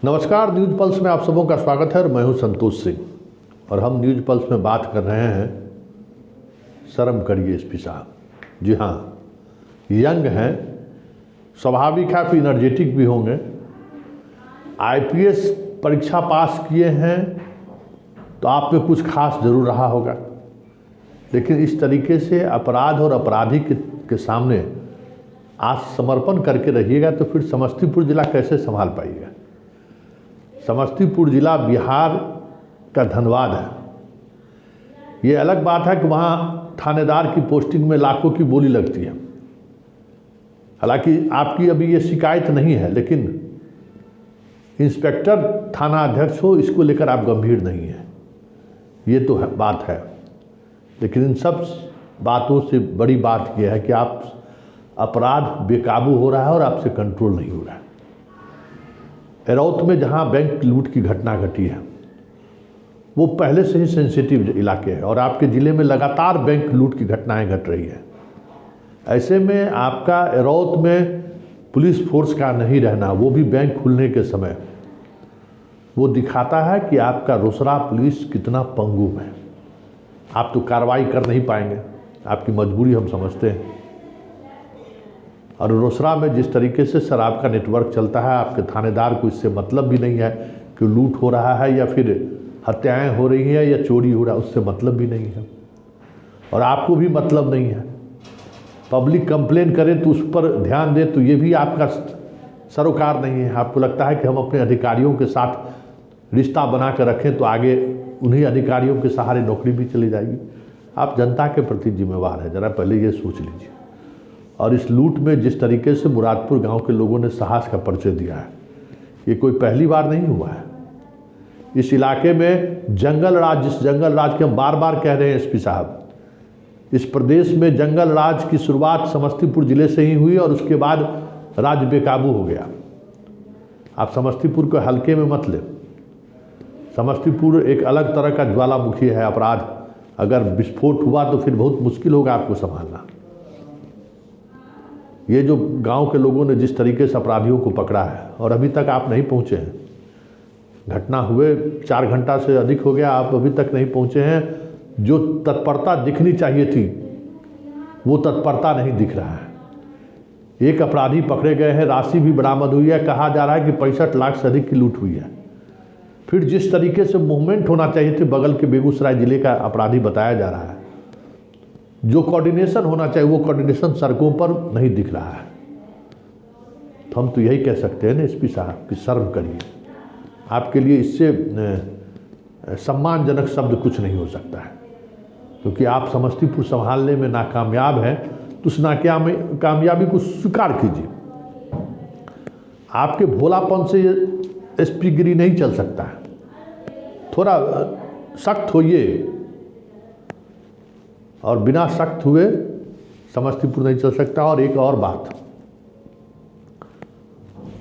नमस्कार, news pulse में आप सबों का स्वागत है और मैं हूं संतोष सिंह और हम न्यूज़ पल्स में बात कर रहे हैं शर्म करिए एसपी साहब। जी हाँ, यंग हैं, स्वाभाविक है, फिर एनर्जेटिक भी होंगे। आईपीएस परीक्षा पास किए हैं तो आप में कुछ खास जरूर रहा होगा, लेकिन इस तरीके से अपराध और अपराधी के सामने आज समर्पण करके रहिएगा तो फिर समस्तीपुर जिला कैसे संभाल पाइएगा। समस्तीपुर जिला बिहार का धनबाद है। ये अलग बात है कि वहाँ थानेदार की पोस्टिंग में लाखों की बोली लगती है। हालांकि आपकी अभी ये शिकायत नहीं है, लेकिन इंस्पेक्टर थाना अध्यक्ष हो, इसको लेकर आप गंभीर नहीं हैं, ये तो है, बात है। लेकिन इन सब बातों से बड़ी बात यह है कि आप अपराध बेकाबू हो रहा है और आपसे कंट्रोल नहीं हो रहा है। एरौत में जहां बैंक लूट की घटना घटी है वो पहले से ही सेंसिटिव इलाके है और आपके ज़िले में लगातार बैंक लूट की घटनाएं घट रही है। ऐसे में आपका एरौत में पुलिस फोर्स का नहीं रहना, वो भी बैंक खुलने के समय, वो दिखाता है कि आपका रोसड़ा पुलिस कितना पंगु है। आप तो कार्रवाई कर नहीं पाएंगे, आपकी मजबूरी हम समझते हैं। और रोसड़ा में जिस तरीके से शराब का नेटवर्क चलता है, आपके थानेदार को इससे मतलब भी नहीं है कि लूट हो रहा है या फिर हत्याएं हो रही हैं या चोरी हो रहा है, उससे मतलब भी नहीं है। और आपको भी मतलब नहीं है। पब्लिक कंप्लेन करे तो उस पर ध्यान दे तो ये भी आपका सरोकार नहीं है। आपको लगता है कि हम अपने अधिकारियों के साथ रिश्ता बना कर रखें तो आगे उन्हीं अधिकारियों के सहारे नौकरी भी चली जाएगी। आप जनता के प्रति जिम्मेवार हैं, ज़रा पहले ये सोच लीजिए। और इस लूट में जिस तरीके से मुरादपुर गांव के लोगों ने साहस का परिचय दिया है, ये कोई पहली बार नहीं हुआ है। इस इलाके में जंगल राज, जिस जंगल राज के हम बार बार कह रहे हैं एसपी साहब, इस प्रदेश में जंगल राज की शुरुआत समस्तीपुर जिले से ही हुई और उसके बाद राज्य बेकाबू हो गया। आप समस्तीपुर को हल्के में मत ले। समस्तीपुर एक अलग तरह का ज्वालामुखी है। अपराध अगर विस्फोट हुआ तो फिर बहुत मुश्किल होगा आपको संभालना। ये जो गांव के लोगों ने जिस तरीके से अपराधियों को पकड़ा है और अभी तक आप नहीं पहुंचे हैं, घटना हुए 4 घंटा से अधिक हो गया, आप अभी तक नहीं पहुंचे हैं। जो तत्परता दिखनी चाहिए थी वो तत्परता नहीं दिख रहा है। एक अपराधी पकड़े गए हैं, राशि भी बरामद हुई है, कहा जा रहा है कि 65 लाख से अधिक की लूट हुई है। फिर जिस तरीके से मूवमेंट होना चाहिए थे, बगल के बेगूसराय जिले का अपराधी बताया जा रहा है, जो कोऑर्डिनेशन होना चाहिए वो कोऑर्डिनेशन सड़कों पर नहीं दिख रहा है। तो हम तो यही कह सकते हैं ना एसपी साहब कि शर्म करिए। आपके लिए इससे सम्मानजनक शब्द कुछ नहीं हो सकता है, क्योंकि आप समस्तीपुर संभालने में नाकामयाब हैं। तो उस कामयाबी को स्वीकार कीजिए। आपके भोलापन से एसपी गिरी नहीं चल सकता है। थोड़ा सख्त होइए, और बिना सख्त हुए समस्तीपुर नहीं चल सकता। और एक और बात,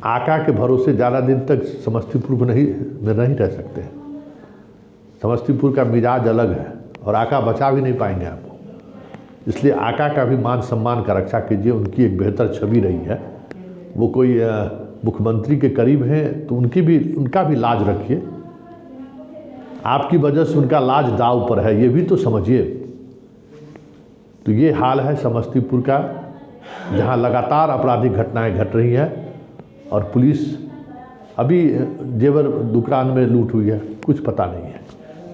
आका के भरोसे ज़्यादा दिन तक समस्तीपुर में नहीं रह सकते। समस्तीपुर का मिजाज अलग है और आका बचा भी नहीं पाएंगे आपको। इसलिए आका का भी मान सम्मान का रक्षा कीजिए। उनकी एक बेहतर छवि रही है। वो कोई मुख्यमंत्री के करीब हैं तो उनका भी लाज रखिए। आपकी वजह से उनका लाज दांव पर है, ये भी तो समझिए। तो ये हाल है समस्तीपुर का, जहां लगातार आपराधिक घटनाएं घट रही हैं और पुलिस, अभी जेवर दुकान में लूट हुई है, कुछ पता नहीं है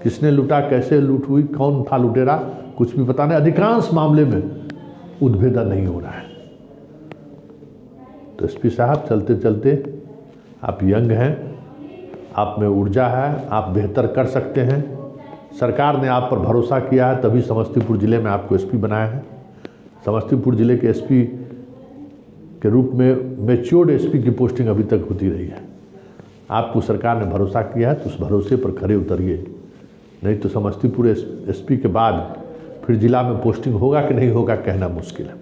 किसने लूटा, कैसे लूट हुई, कौन था लुटेरा, कुछ भी पता नहीं। अधिकांश मामले में उद्भेदन नहीं हो रहा है। तो एसपी साहब, चलते चलते आप यंग हैं, आप में ऊर्जा है, आप बेहतर कर सकते हैं। सरकार ने आप पर भरोसा किया है, तभी समस्तीपुर ज़िले में आपको एसपी बनाया है। समस्तीपुर ज़िले के एसपी के रूप में मैच्योर्ड एसपी की पोस्टिंग अभी तक होती रही है। आपको सरकार ने भरोसा किया है तो उस भरोसे पर खरे उतरिए, नहीं तो समस्तीपुर एसपी के बाद फिर ज़िला में पोस्टिंग होगा कि नहीं होगा कहना मुश्किल है।